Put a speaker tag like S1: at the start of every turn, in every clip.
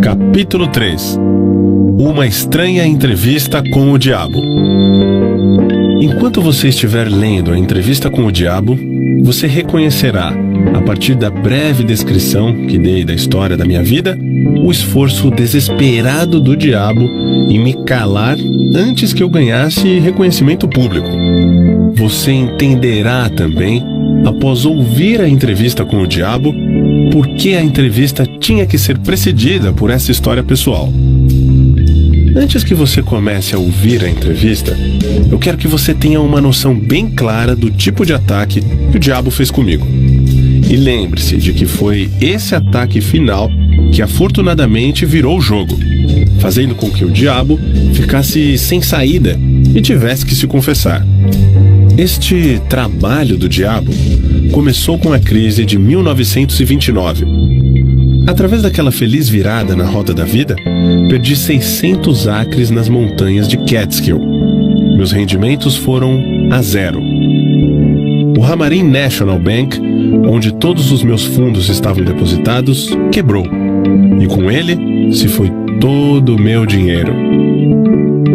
S1: Capítulo 3. Uma estranha entrevista com o diabo. Enquanto você estiver lendo a entrevista com o diabo, você reconhecerá, a partir da breve descrição que dei da história da minha vida, o esforço desesperado do diabo em me calar antes que eu ganhasse reconhecimento público. Você entenderá também, após ouvir a entrevista com o diabo, por que a entrevista tinha que ser precedida por essa história pessoal. Antes que você comece a ouvir a entrevista, eu quero que você tenha uma noção bem clara do tipo de ataque que o diabo fez comigo. E lembre-se de que foi esse ataque final que afortunadamente virou o jogo, fazendo com que o diabo ficasse sem saída e tivesse que se confessar. Este trabalho do diabo começou com a crise de 1929. Através daquela feliz virada na roda da vida, perdi 600 acres nas montanhas de Catskill. Meus rendimentos foram a zero. O Hamarin National Bank, onde todos os meus fundos estavam depositados, quebrou. E com ele se foi todo o meu dinheiro.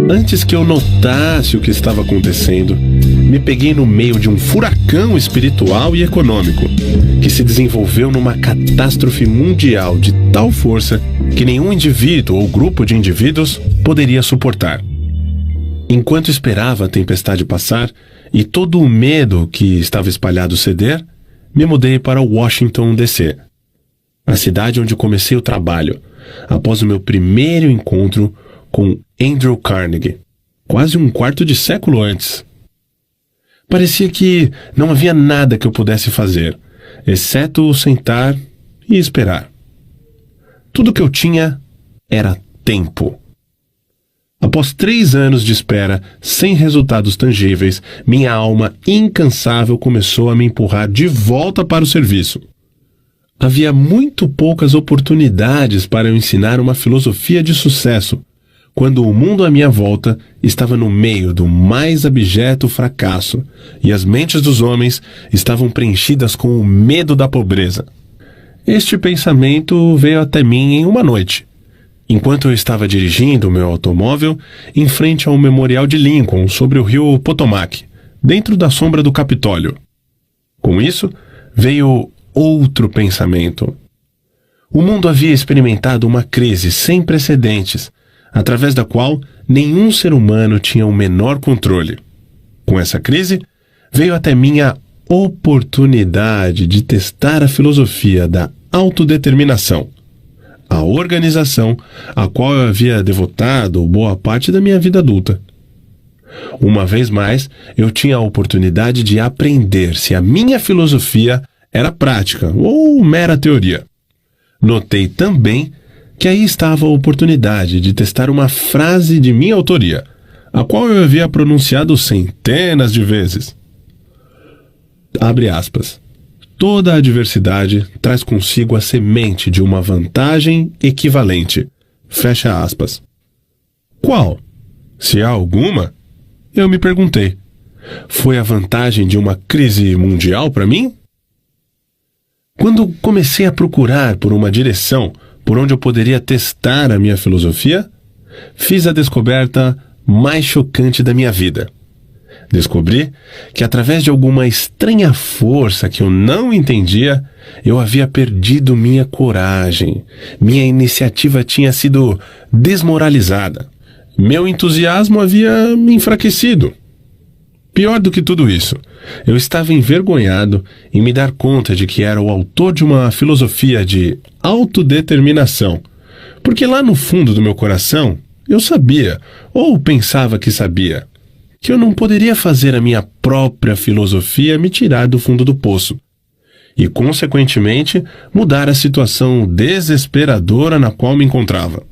S1: Antes que eu notasse o que estava acontecendo, me peguei no meio de um furacão espiritual e econômico, que se desenvolveu numa catástrofe mundial de tal força que nenhum indivíduo ou grupo de indivíduos poderia suportar. Enquanto esperava a tempestade passar e todo o medo que estava espalhado ceder, me mudei para Washington, D.C., a cidade onde comecei o trabalho, após o meu primeiro encontro com Andrew Carnegie, quase um quarto de século antes. Parecia que não havia nada que eu pudesse fazer, exceto sentar e esperar. Tudo que eu tinha era tempo. Após 3 anos de espera, sem resultados tangíveis, minha alma incansável começou a me empurrar de volta para o serviço. Havia muito poucas oportunidades para eu ensinar uma filosofia de sucesso, quando o mundo à minha volta estava no meio do mais abjeto fracasso e as mentes dos homens estavam preenchidas com o medo da pobreza. Este pensamento veio até mim em uma noite, enquanto eu estava dirigindo o meu automóvel em frente ao Memorial de Lincoln sobre o rio Potomac, dentro da sombra do Capitólio. Com isso, veio outro pensamento. O mundo havia experimentado uma crise sem precedentes, através da qual nenhum ser humano tinha o menor controle. Com essa crise, veio até mim a oportunidade de testar a filosofia da autodeterminação, a organização a qual eu havia devotado boa parte da minha vida adulta. Uma vez mais, eu tinha a oportunidade de aprender se a minha filosofia era prática ou mera teoria. Notei também que aí estava a oportunidade de testar uma frase de minha autoria, a qual eu havia pronunciado centenas de vezes. Abre aspas. Toda adversidade traz consigo a semente de uma vantagem equivalente. Fecha aspas. Qual? Se há alguma? Eu me perguntei. Foi a vantagem de uma crise mundial para mim? Quando comecei a procurar por uma direção por onde eu poderia testar a minha filosofia, fiz a descoberta mais chocante da minha vida. Descobri que, através de alguma estranha força que eu não entendia, eu havia perdido minha coragem. Minha iniciativa tinha sido desmoralizada. Meu entusiasmo havia me enfraquecido. Pior do que tudo isso, eu estava envergonhado em me dar conta de que era o autor de uma filosofia de autodeterminação, porque lá no fundo do meu coração eu sabia, ou pensava que sabia, que eu não poderia fazer a minha própria filosofia me tirar do fundo do poço e, consequentemente, mudar a situação desesperadora na qual me encontrava.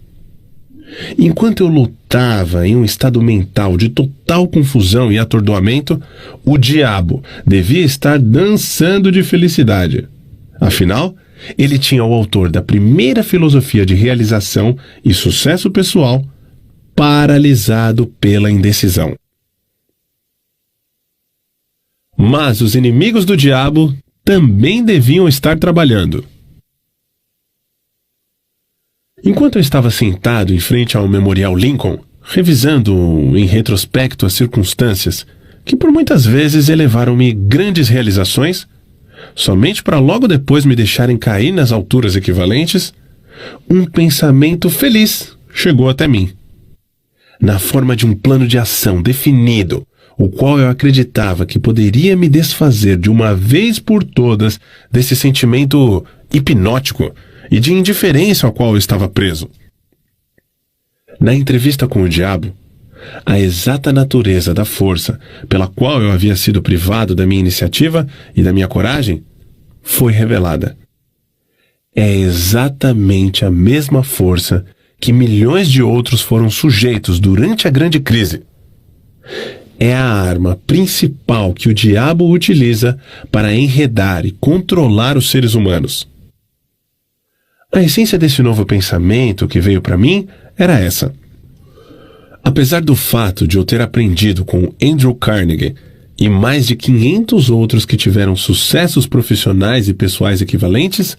S1: Enquanto eu lutava em um estado mental de total confusão e atordoamento, o diabo devia estar dançando de felicidade. Afinal, ele tinha o autor da primeira filosofia de realização e sucesso pessoal paralisado pela indecisão. Mas os inimigos do diabo também deviam estar trabalhando. Enquanto eu estava sentado em frente ao Memorial Lincoln, revisando em retrospecto as circunstâncias que por muitas vezes elevaram-me grandes realizações, somente para logo depois me deixarem cair nas alturas equivalentes, um pensamento feliz chegou até mim. Na forma de um plano de ação definido, o qual eu acreditava que poderia me desfazer de uma vez por todas desse sentimento hipnótico e de indiferença ao qual eu estava preso. Na entrevista com o diabo, a exata natureza da força pela qual eu havia sido privado da minha iniciativa e da minha coragem foi revelada. É exatamente a mesma força que milhões de outros foram sujeitos durante a grande crise. É a arma principal que o diabo utiliza para enredar e controlar os seres humanos. A essência desse novo pensamento que veio para mim era essa. Apesar do fato de eu ter aprendido com Andrew Carnegie e mais de 500 outros que tiveram sucessos profissionais e pessoais equivalentes,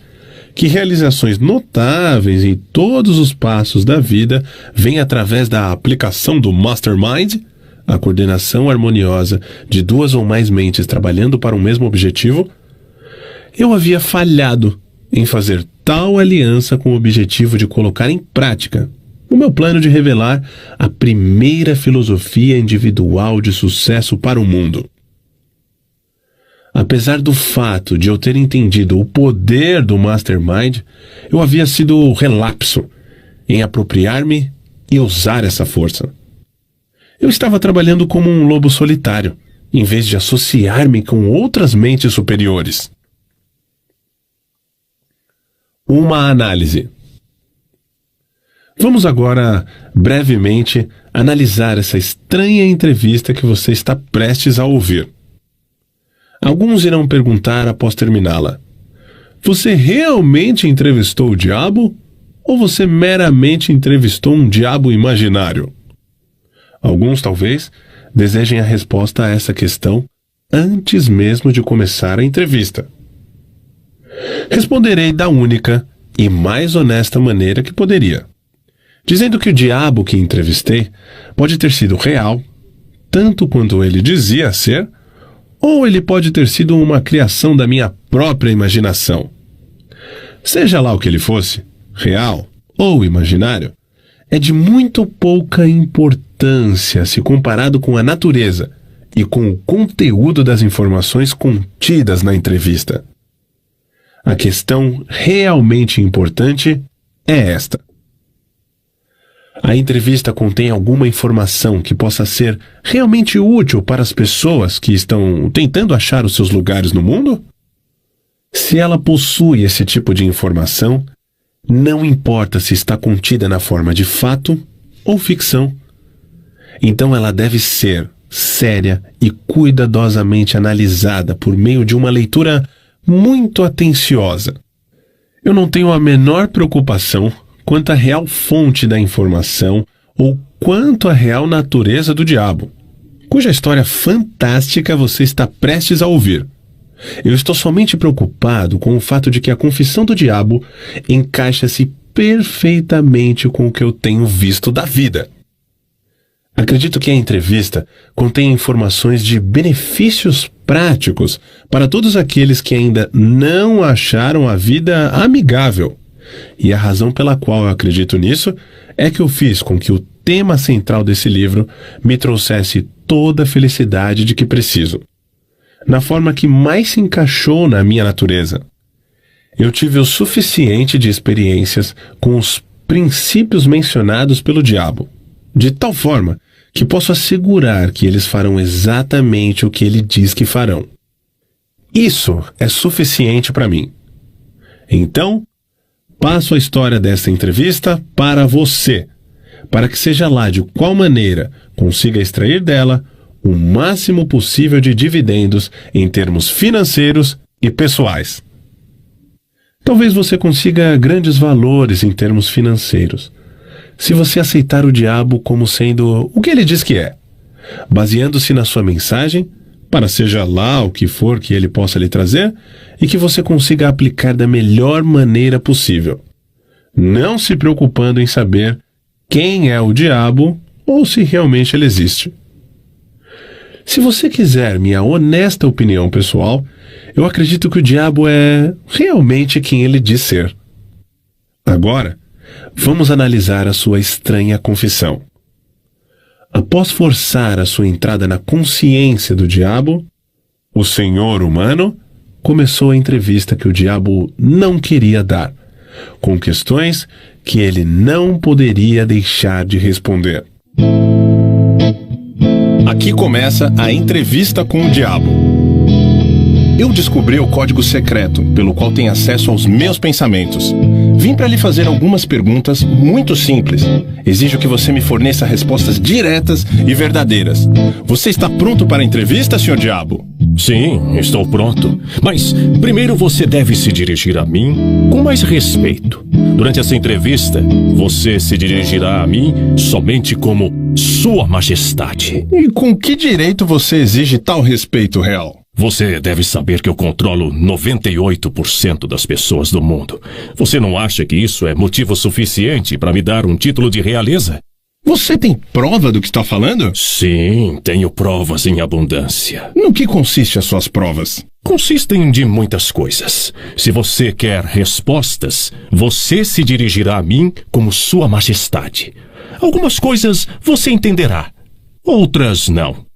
S1: que realizações notáveis em todos os passos da vida vêm através da aplicação do Mastermind, a coordenação harmoniosa de duas ou mais mentes trabalhando para um mesmo objetivo, eu havia falhado em fazer tal aliança com o objetivo de colocar em prática o meu plano de revelar a primeira filosofia individual de sucesso para o mundo. Apesar do fato de eu ter entendido o poder do Mastermind, eu havia sido relapso em apropriar-me e usar essa força. Eu estava trabalhando como um lobo solitário, em vez de associar-me com outras mentes superiores. Uma análise. Vamos agora, brevemente, analisar essa estranha entrevista que você está prestes a ouvir. Alguns irão perguntar após terminá-la: você realmente entrevistou o diabo? Ou você meramente entrevistou um diabo imaginário? Alguns, talvez, desejem a resposta a essa questão antes mesmo de começar a entrevista. Responderei da única e mais honesta maneira que poderia, dizendo que o diabo que entrevistei pode ter sido real, tanto quanto ele dizia ser, ou ele pode ter sido uma criação da minha própria imaginação. Seja lá o que ele fosse, real ou imaginário, é de muito pouca importância se comparado com a natureza e com o conteúdo das informações contidas na entrevista. A questão realmente importante é esta: a entrevista contém alguma informação que possa ser realmente útil para as pessoas que estão tentando achar os seus lugares no mundo? Se ela possui esse tipo de informação, não importa se está contida na forma de fato ou ficção. Então ela deve ser séria e cuidadosamente analisada por meio de uma leitura muito atenciosa. Eu não tenho a menor preocupação quanto à real fonte da informação ou quanto à real natureza do diabo, cuja história fantástica você está prestes a ouvir. Eu estou somente preocupado com o fato de que a confissão do diabo encaixa-se perfeitamente com o que eu tenho visto da vida. Acredito que a entrevista contém informações de benefícios práticos para todos aqueles que ainda não acharam a vida amigável. E a razão pela qual eu acredito nisso é que eu fiz com que o tema central desse livro me trouxesse toda a felicidade de que preciso, na forma que mais se encaixou na minha natureza. Eu tive o suficiente de experiências com os princípios mencionados pelo diabo, de tal forma que posso assegurar que eles farão exatamente o que ele diz que farão. Isso é suficiente para mim. Então, passo a história desta entrevista para você, para que seja lá de qual maneira consiga extrair dela o máximo possível de dividendos em termos financeiros e pessoais. Talvez você consiga grandes valores em termos financeiros, se você aceitar o diabo como sendo o que ele diz que é, baseando-se na sua mensagem, para seja lá o que for que ele possa lhe trazer, e que você consiga aplicar da melhor maneira possível, não se preocupando em saber quem é o diabo ou se realmente ele existe. Se você quiser minha honesta opinião pessoal, eu acredito que o diabo é realmente quem ele diz ser. Agora, vamos analisar a sua estranha confissão. Após forçar a sua entrada na consciência do diabo, o senhor humano começou a entrevista que o diabo não queria dar, com questões que ele não poderia deixar de responder. Aqui começa a entrevista com o diabo. Eu descobri o código secreto pelo qual tem acesso aos meus pensamentos. Vim para lhe fazer algumas perguntas muito simples. Exijo que você me forneça respostas diretas e verdadeiras. Você está pronto para a entrevista, senhor diabo?
S2: Sim, estou pronto. Mas primeiro você deve se dirigir a mim com mais respeito. Durante essa entrevista, você se dirigirá a mim somente como Sua Majestade.
S1: E com que direito você exige tal respeito real?
S2: Você deve saber que eu controlo 98% das pessoas do mundo. Você não acha que isso é motivo suficiente para me dar um título de realeza?
S1: Você tem prova do que está falando?
S2: Sim, tenho provas em abundância.
S1: No que consistem as suas provas?
S2: Consistem de muitas coisas. Se você quer respostas, você se dirigirá a mim como Sua Majestade. Algumas coisas você entenderá, outras não.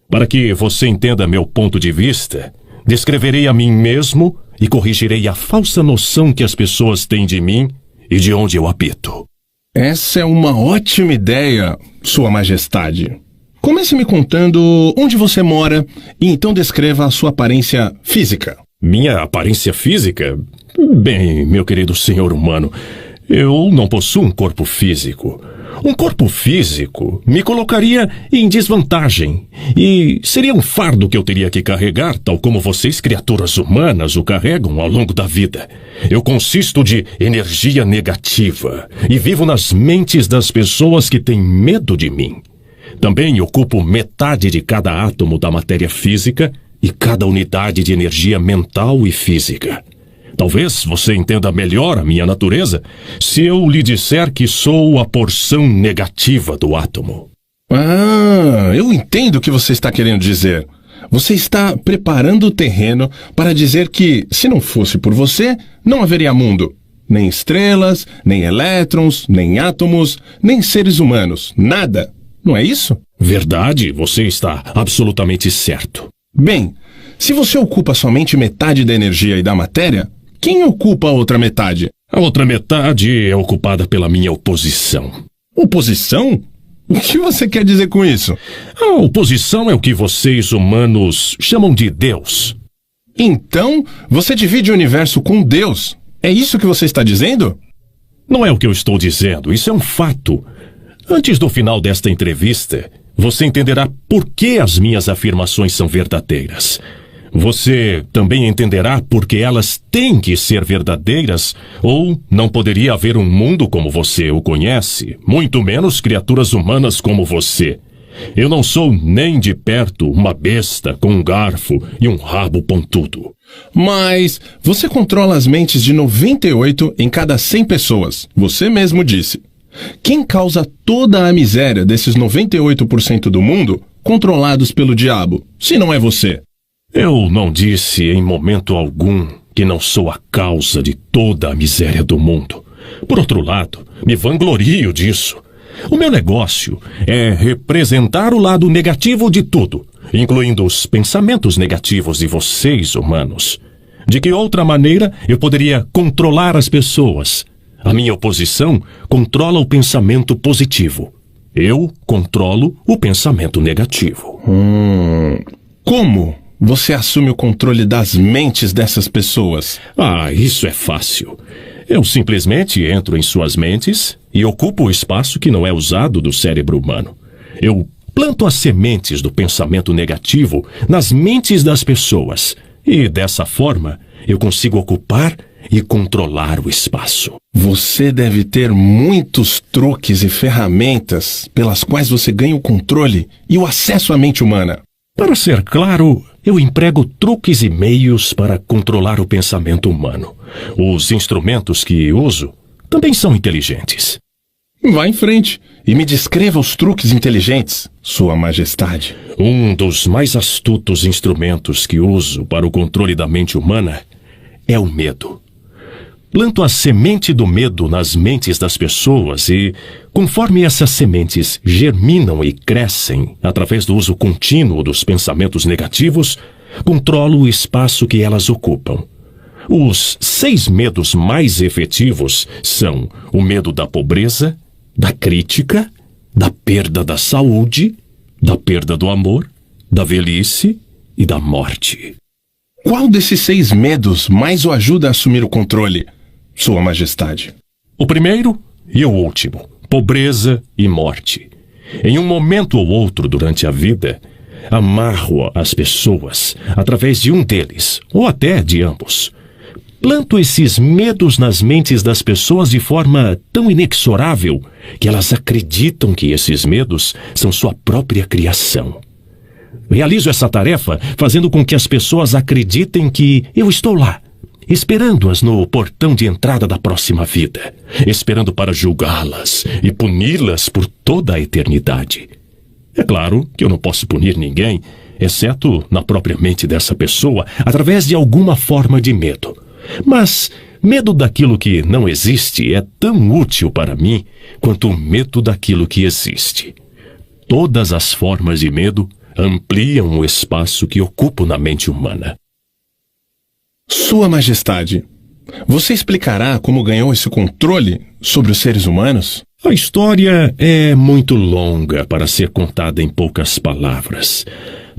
S2: Para que você entenda meu ponto de vista, descreverei a mim mesmo e corrigirei a falsa noção que as pessoas têm de mim e de onde eu habito.
S1: Essa é uma ótima ideia, Sua Majestade. Comece me contando onde você mora e então descreva a sua aparência física.
S2: Minha aparência física? Bem, meu querido senhor humano, eu não possuo um corpo físico. Um corpo físico me colocaria em desvantagem e seria um fardo que eu teria que carregar, tal como vocês, criaturas humanas, o carregam ao longo da vida. Eu consisto de energia negativa e vivo nas mentes das pessoas que têm medo de mim. Também ocupo metade de cada átomo da matéria física e cada unidade de energia mental e física. Talvez você entenda melhor a minha natureza se eu lhe disser que sou a porção negativa do átomo.
S1: Eu entendo o que você está querendo dizer. Você está preparando o terreno para dizer que, se não fosse por você, não haveria mundo. Nem estrelas, nem elétrons, nem átomos, nem seres humanos. Nada. Não é isso?
S2: Verdade, você está absolutamente certo.
S1: Bem, se você ocupa somente metade da energia e da matéria, quem ocupa a outra metade?
S2: A outra metade é ocupada pela minha oposição.
S1: Oposição? O que você quer dizer com isso?
S2: A oposição é o que vocês humanos chamam de Deus.
S1: Então, você divide o universo com Deus. É isso que você está dizendo?
S2: Não é o que eu estou dizendo, isso é um fato. Antes do final desta entrevista, você entenderá por que as minhas afirmações são verdadeiras. Você também entenderá por que elas têm que ser verdadeiras, ou não poderia haver um mundo como você o conhece, muito menos criaturas humanas como você. Eu não sou nem de perto uma besta com um garfo e um rabo pontudo.
S1: Mas você controla as mentes de 98 em cada 100 pessoas, você mesmo disse. Quem causa toda a miséria desses 98% do mundo controlados pelo diabo, se não é você?
S2: Eu não disse em momento algum que não sou a causa de toda a miséria do mundo. Por outro lado, me vanglorio disso. O meu negócio é representar o lado negativo de tudo, incluindo os pensamentos negativos de vocês, humanos. De que outra maneira eu poderia controlar as pessoas? A minha oposição controla o pensamento positivo. Eu controlo o pensamento negativo.
S1: Como você assume o controle das mentes dessas pessoas?
S2: Isso é fácil. Eu simplesmente entro em suas mentes e ocupo o espaço que não é usado do cérebro humano. Eu planto as sementes do pensamento negativo nas mentes das pessoas e, dessa forma, eu consigo ocupar e controlar o espaço.
S1: Você deve ter muitos truques e ferramentas pelas quais você ganha o controle e o acesso à mente humana.
S2: Para ser claro, eu emprego truques e meios para controlar o pensamento humano. Os instrumentos que uso também são inteligentes.
S1: Vá em frente e me descreva os truques inteligentes, Sua Majestade.
S2: Um dos mais astutos instrumentos que uso para o controle da mente humana é o medo. Planto a semente do medo nas mentes das pessoas e, conforme essas sementes germinam e crescem através do uso contínuo dos pensamentos negativos, controlo o espaço que elas ocupam. Os 6 medos mais efetivos são o medo da pobreza, da crítica, da perda da saúde, da perda do amor, da velhice e da morte.
S1: Qual desses 6 medos mais o ajuda a assumir o controle, Sua Majestade?
S2: O primeiro e o último, pobreza e morte. Em um momento ou outro durante a vida, amarro as pessoas através de um deles, ou até de ambos. Planto esses medos nas mentes das pessoas de forma tão inexorável que elas acreditam que esses medos são sua própria criação. Realizo essa tarefa fazendo com que as pessoas acreditem que eu estou lá, esperando-as no portão de entrada da próxima vida, esperando para julgá-las e puni-las por toda a eternidade. É claro que eu não posso punir ninguém, exceto na própria mente dessa pessoa, através de alguma forma de medo. Mas medo daquilo que não existe é tão útil para mim quanto o medo daquilo que existe. Todas as formas de medo ampliam o espaço que ocupo na mente humana.
S1: Sua Majestade, você explicará como ganhou esse controle sobre os seres humanos?
S2: A história é muito longa para ser contada em poucas palavras.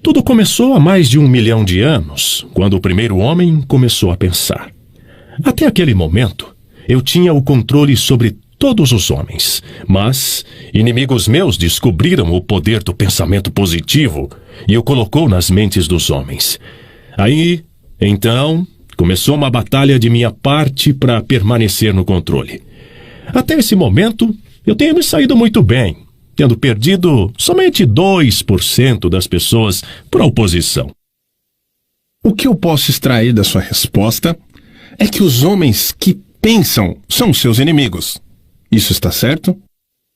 S2: Tudo começou há mais de 1 milhão de anos, quando o primeiro homem começou a pensar. Até aquele momento, eu tinha o controle sobre todos os homens, mas inimigos meus descobriram o poder do pensamento positivo e o colocou nas mentes dos homens. Aí, então, começou uma batalha de minha parte para permanecer no controle. Até esse momento, eu tenho me saído muito bem, tendo perdido somente 2% das pessoas para a oposição.
S1: O que eu posso extrair da sua resposta é que os homens que pensam são seus inimigos. Isso está certo?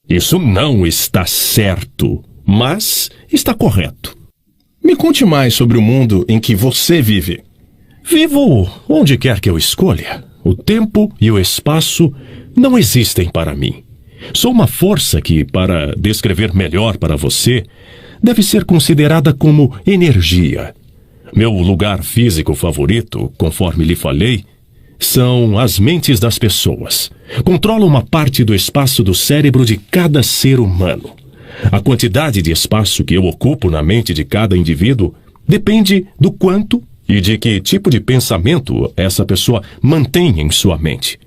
S2: Isso não está certo, mas está correto.
S1: Me conte mais sobre o mundo em que você vive.
S2: Vivo onde quer que eu escolha. O tempo e o espaço não existem para mim. Sou uma força que, para descrever melhor para você, deve ser considerada como energia. Meu lugar físico favorito, conforme lhe falei, são as mentes das pessoas. Controlo uma parte do espaço do cérebro de cada ser humano. A quantidade de espaço que eu ocupo na mente de cada indivíduo depende do quanto e de que tipo de pensamento essa pessoa mantém em sua mente.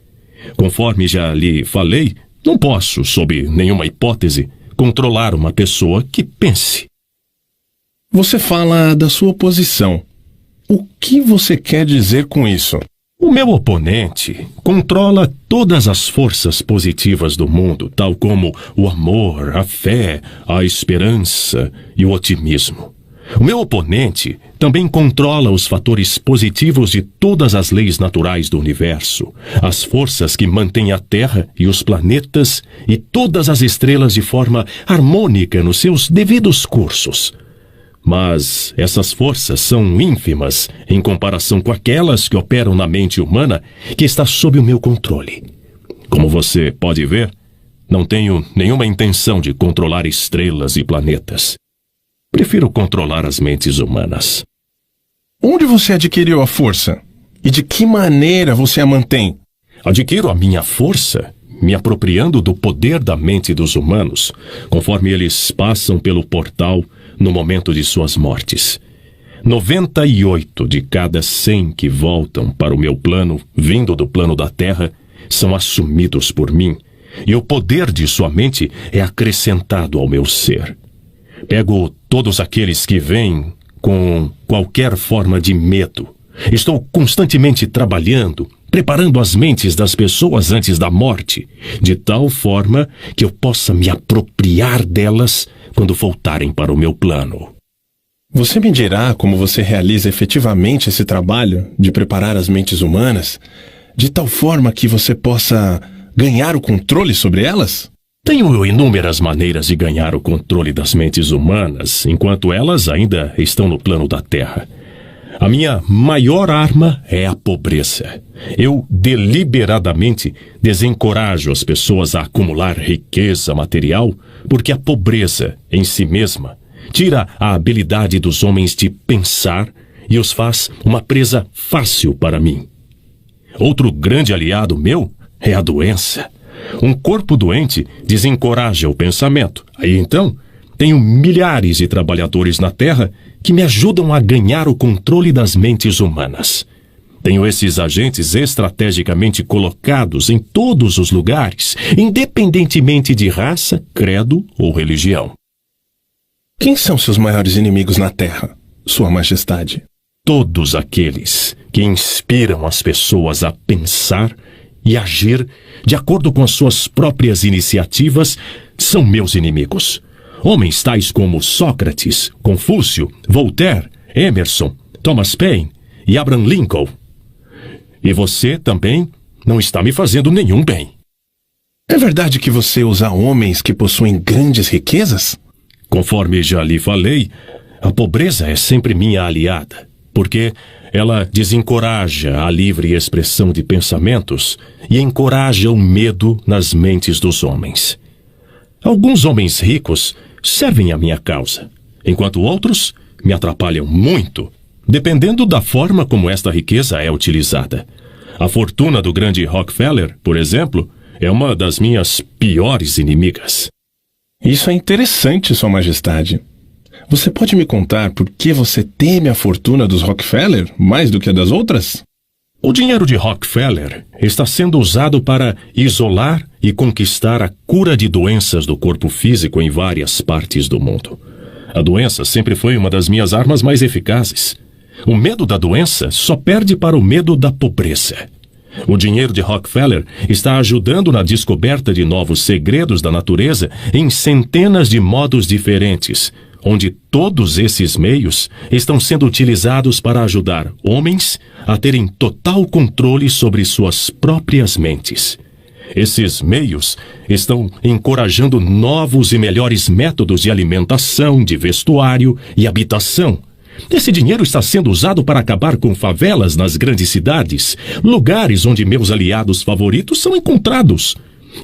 S2: Conforme já lhe falei, não posso, sob nenhuma hipótese, controlar uma pessoa que pense.
S1: Você fala da sua oposição. O que você quer dizer com isso?
S2: O meu oponente controla todas as forças positivas do mundo, tal como o amor, a fé, a esperança e o otimismo. O meu oponente também controla os fatores positivos de todas as leis naturais do universo, as forças que mantêm a Terra e os planetas e todas as estrelas de forma harmônica nos seus devidos cursos. Mas essas forças são ínfimas em comparação com aquelas que operam na mente humana que está sob o meu controle. Como você pode ver, não tenho nenhuma intenção de controlar estrelas e planetas. Prefiro controlar as mentes humanas.
S1: Onde você adquiriu a força? E de que maneira você a mantém?
S2: Adquiro a minha força me apropriando do poder da mente dos humanos, conforme eles passam pelo portal no momento de suas mortes. 98 de cada 100 que voltam para o meu plano, vindo do plano da Terra, são assumidos por mim, e o poder de sua mente é acrescentado ao meu ser. Pego todos aqueles que vêm com qualquer forma de medo. Estou constantemente trabalhando, preparando as mentes das pessoas antes da morte, de tal forma que eu possa me apropriar delas quando voltarem para o meu plano.
S1: Você me dirá como você realiza efetivamente esse trabalho de preparar as mentes humanas, de tal forma que você possa ganhar o controle sobre elas?
S2: Tenho inúmeras maneiras de ganhar o controle das mentes humanas enquanto elas ainda estão no plano da Terra. A minha maior arma é a pobreza. Eu deliberadamente desencorajo as pessoas a acumular riqueza material porque a pobreza, em si mesma, tira a habilidade dos homens de pensar e os faz uma presa fácil para mim. Outro grande aliado meu é a doença. Um corpo doente desencoraja o pensamento. Aí então, tenho milhares de trabalhadores na Terra que me ajudam a ganhar o controle das mentes humanas. Tenho esses agentes estrategicamente colocados em todos os lugares, independentemente de raça, credo ou religião.
S1: Quem são seus maiores inimigos na Terra, Sua Majestade?
S2: Todos aqueles que inspiram as pessoas a pensar e agir de acordo com as suas próprias iniciativas são meus inimigos. Homens tais como Sócrates, Confúcio, Voltaire, Emerson, Thomas Paine e Abraham Lincoln. E você também não está me fazendo nenhum bem.
S1: É verdade que você usa homens que possuem grandes riquezas?
S2: Conforme já lhe falei, a pobreza é sempre minha aliada, porque ela desencoraja a livre expressão de pensamentos e encoraja o medo nas mentes dos homens. Alguns homens ricos servem à minha causa, enquanto outros me atrapalham muito, dependendo da forma como esta riqueza é utilizada. A fortuna do grande Rockefeller, por exemplo, é uma das minhas piores inimigas.
S1: Isso é interessante, Sua Majestade. Você pode me contar por que você teme a fortuna dos Rockefeller mais do que a das outras?
S2: O dinheiro de Rockefeller está sendo usado para isolar e conquistar a cura de doenças do corpo físico em várias partes do mundo. A doença sempre foi uma das minhas armas mais eficazes. O medo da doença só perde para o medo da pobreza. O dinheiro de Rockefeller está ajudando na descoberta de novos segredos da natureza em centenas de modos diferentes, onde todos esses meios estão sendo utilizados para ajudar homens a terem total controle sobre suas próprias mentes. Esses meios estão encorajando novos e melhores métodos de alimentação, de vestuário e habitação. Esse dinheiro está sendo usado para acabar com favelas nas grandes cidades, lugares onde meus aliados favoritos são encontrados.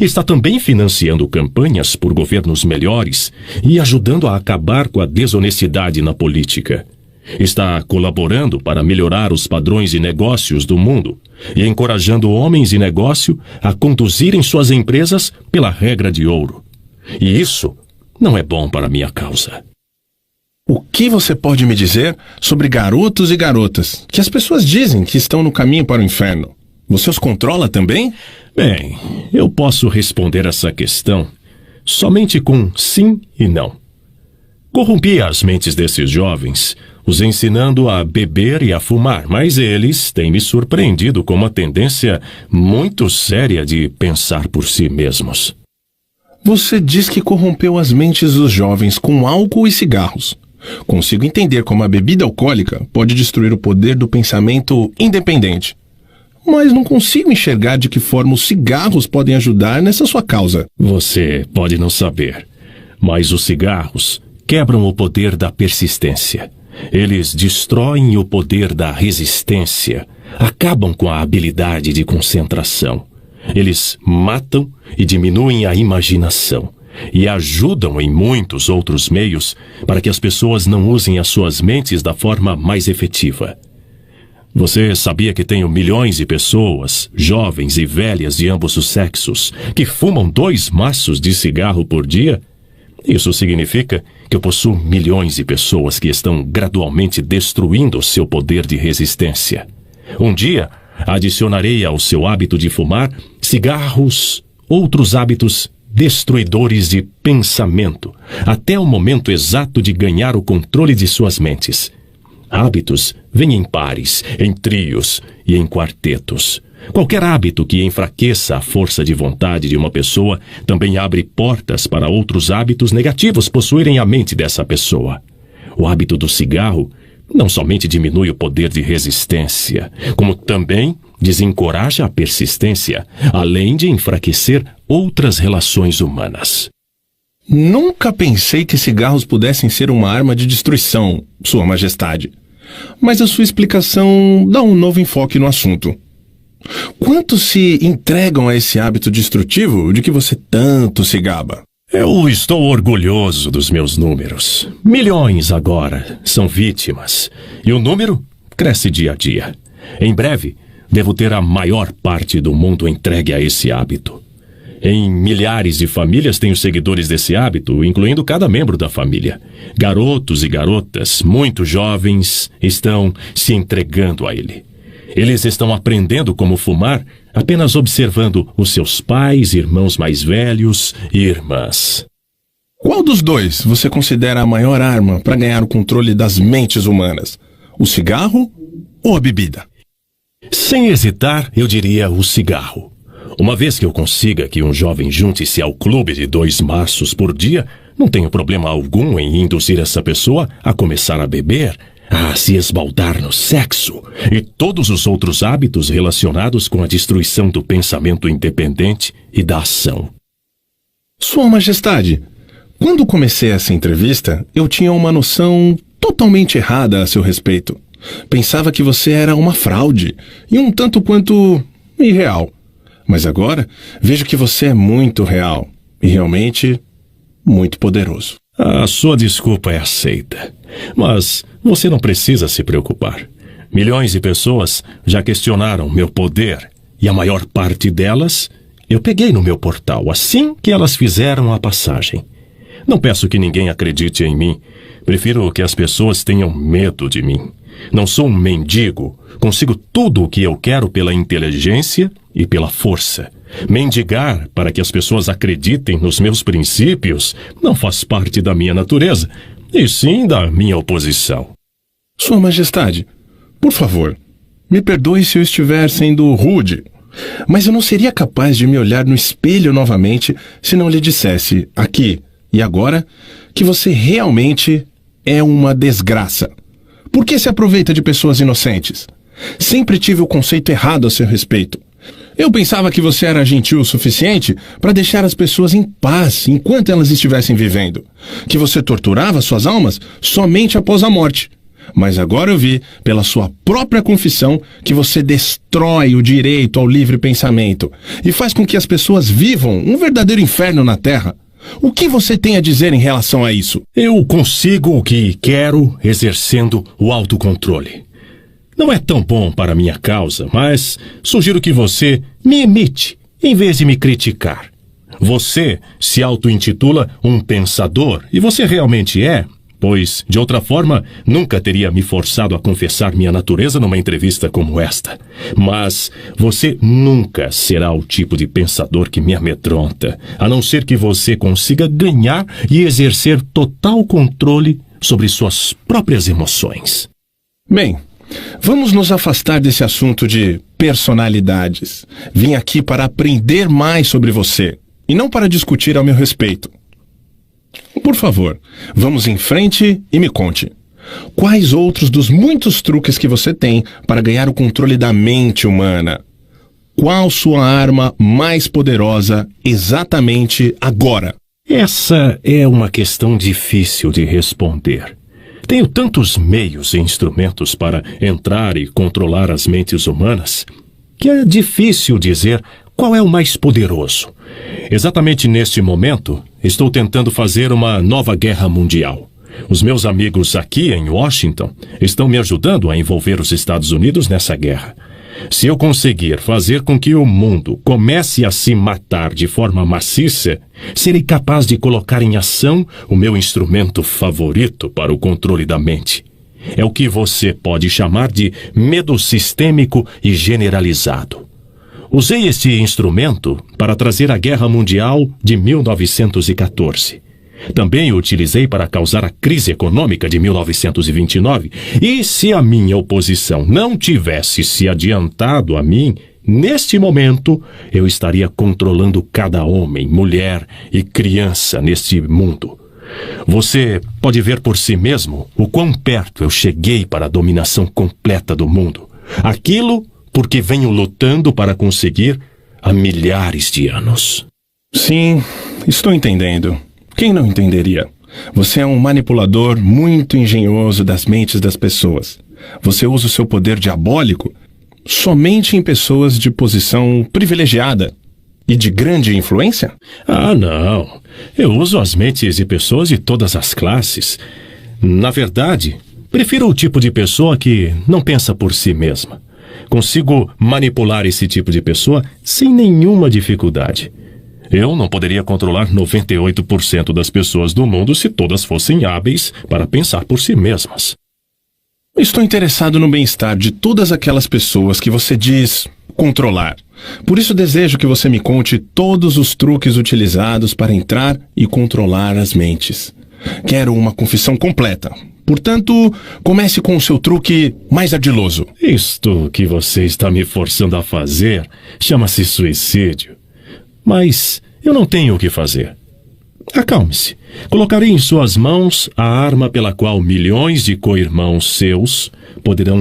S2: Está também financiando campanhas por governos melhores e ajudando a acabar com a desonestidade na política. Está colaborando para melhorar os padrões de negócios do mundo e encorajando homens de negócio a conduzirem suas empresas pela regra de ouro. E isso não é bom para a minha causa.
S1: O que você pode me dizer sobre garotos e garotas que as pessoas dizem que estão no caminho para o inferno? Você os controla também?
S2: Bem, eu posso responder essa questão somente com sim e não. Corrompi as mentes desses jovens, os ensinando a beber e a fumar, mas eles têm me surpreendido com uma tendência muito séria de pensar por si mesmos.
S1: Você diz que corrompeu as mentes dos jovens com álcool e cigarros. Consigo entender como a bebida alcoólica pode destruir o poder do pensamento independente. Mas não consigo enxergar de que forma os cigarros podem ajudar nessa sua causa.
S2: Você pode não saber, mas os cigarros quebram o poder da persistência. Eles destroem o poder da resistência, acabam com a habilidade de concentração. Eles matam e diminuem a imaginação e ajudam em muitos outros meios para que as pessoas não usem as suas mentes da forma mais efetiva. Você sabia que tenho milhões de pessoas, jovens e velhas de ambos os sexos, que fumam 2 maços de cigarro por dia? Isso significa que eu possuo milhões de pessoas que estão gradualmente destruindo seu poder de resistência. Um dia, adicionarei ao seu hábito de fumar cigarros, outros hábitos destruidores de pensamento, até o momento exato de ganhar o controle de suas mentes. Hábitos vêm em pares, em trios e em quartetos. Qualquer hábito que enfraqueça a força de vontade de uma pessoa também abre portas para outros hábitos negativos possuírem a mente dessa pessoa. O hábito do cigarro não somente diminui o poder de resistência, como também desencoraja a persistência, além de enfraquecer outras relações humanas.
S1: Nunca pensei que cigarros pudessem ser uma arma de destruição, Sua Majestade. Mas a sua explicação dá um novo enfoque no assunto. Quantos se entregam a esse hábito destrutivo de que você tanto se gaba?
S2: Eu estou orgulhoso dos meus números. Milhões agora são vítimas. E o número cresce dia a dia. Em breve, devo ter a maior parte do mundo entregue a esse hábito. Em milhares de famílias tenho seguidores desse hábito, incluindo cada membro da família. Garotos e garotas, muito jovens, estão se entregando a ele. Eles estão aprendendo como fumar apenas observando os seus pais, irmãos mais velhos e irmãs.
S1: Qual dos dois você considera a maior arma para ganhar o controle das mentes humanas? O cigarro ou a bebida?
S2: Sem hesitar, eu diria o cigarro. Uma vez que eu consiga que um jovem junte-se ao clube de 2 maços por dia, não tenho problema algum em induzir essa pessoa a começar a beber, a se esbaldar no sexo e todos os outros hábitos relacionados com a destruição do pensamento independente e da ação.
S1: Sua Majestade, quando comecei essa entrevista, eu tinha uma noção totalmente errada a seu respeito. Pensava que você era uma fraude e um tanto quanto irreal. Mas agora vejo que você é muito real e realmente muito poderoso.
S2: A sua desculpa é aceita, mas você não precisa se preocupar. Milhões de pessoas já questionaram meu poder e a maior parte delas eu peguei no meu portal assim que elas fizeram a passagem. Não peço que ninguém acredite em mim. Prefiro que as pessoas tenham medo de mim. Não sou um mendigo. Consigo tudo o que eu quero pela inteligência e pela força. Mendigar para que as pessoas acreditem nos meus princípios não faz parte da minha natureza, e sim da minha oposição.
S1: Sua Majestade, por favor, me perdoe se eu estiver sendo rude, mas eu não seria capaz de me olhar no espelho novamente se não lhe dissesse, aqui e agora, que você realmente é uma desgraça. Por que se aproveita de pessoas inocentes? Sempre tive o conceito errado a seu respeito. Eu pensava que você era gentil o suficiente para deixar as pessoas em paz enquanto elas estivessem vivendo. Que você torturava suas almas somente após a morte. Mas agora eu vi, pela sua própria confissão, que você destrói o direito ao livre pensamento e faz com que as pessoas vivam um verdadeiro inferno na Terra. O que você tem a dizer em relação a isso?
S2: Eu consigo o que quero exercendo o autocontrole. Não é tão bom para minha causa, mas sugiro que você me imite em vez de me criticar. Você se auto-intitula um pensador, e você realmente é, pois, de outra forma, nunca teria me forçado a confessar minha natureza numa entrevista como esta. Mas você nunca será o tipo de pensador que me amedronta, a não ser que você consiga ganhar e exercer total controle sobre suas próprias emoções.
S1: Bem, vamos nos afastar desse assunto de personalidades. Vim aqui para aprender mais sobre você, e não para discutir ao meu respeito. Por favor, vamos em frente e me conte. Quais outros dos muitos truques que você tem para ganhar o controle da mente humana? Qual sua arma mais poderosa exatamente agora?
S2: Essa é uma questão difícil de responder. Tenho tantos meios e instrumentos para entrar e controlar as mentes humanas que é difícil dizer qual é o mais poderoso. Exatamente neste momento, estou tentando fazer uma nova guerra mundial. Os meus amigos aqui em Washington estão me ajudando a envolver os Estados Unidos nessa guerra. Se eu conseguir fazer com que o mundo comece a se matar de forma maciça, serei capaz de colocar em ação o meu instrumento favorito para o controle da mente. É o que você pode chamar de medo sistêmico e generalizado. Usei este instrumento para trazer a Guerra Mundial de 1914. Também o utilizei para causar a crise econômica de 1929. E se a minha oposição não tivesse se adiantado a mim, neste momento eu estaria controlando cada homem, mulher e criança neste mundo. Você pode ver por si mesmo o quão perto eu cheguei para a dominação completa do mundo. Aquilo porque venho lutando para conseguir há milhares de anos.
S1: Sim, estou entendendo. Quem não entenderia? Você é um manipulador muito engenhoso das mentes das pessoas. Você usa o seu poder diabólico somente em pessoas de posição privilegiada e de grande influência?
S2: Ah, não. Eu uso as mentes de pessoas de todas as classes. Na verdade, prefiro o tipo de pessoa que não pensa por si mesma. Consigo manipular esse tipo de pessoa sem nenhuma dificuldade. Eu não poderia controlar 98% das pessoas do mundo se todas fossem hábeis para pensar por si mesmas.
S1: Estou interessado no bem-estar de todas aquelas pessoas que você diz controlar. Por isso desejo que você me conte todos os truques utilizados para entrar e controlar as mentes. Quero uma confissão completa. Portanto, comece com o seu truque mais ardiloso.
S2: Isto que você está me forçando a fazer chama-se suicídio. Mas eu não tenho o que fazer. Acalme-se. Colocarei em suas mãos a arma pela qual milhões de co-irmãos seus poderão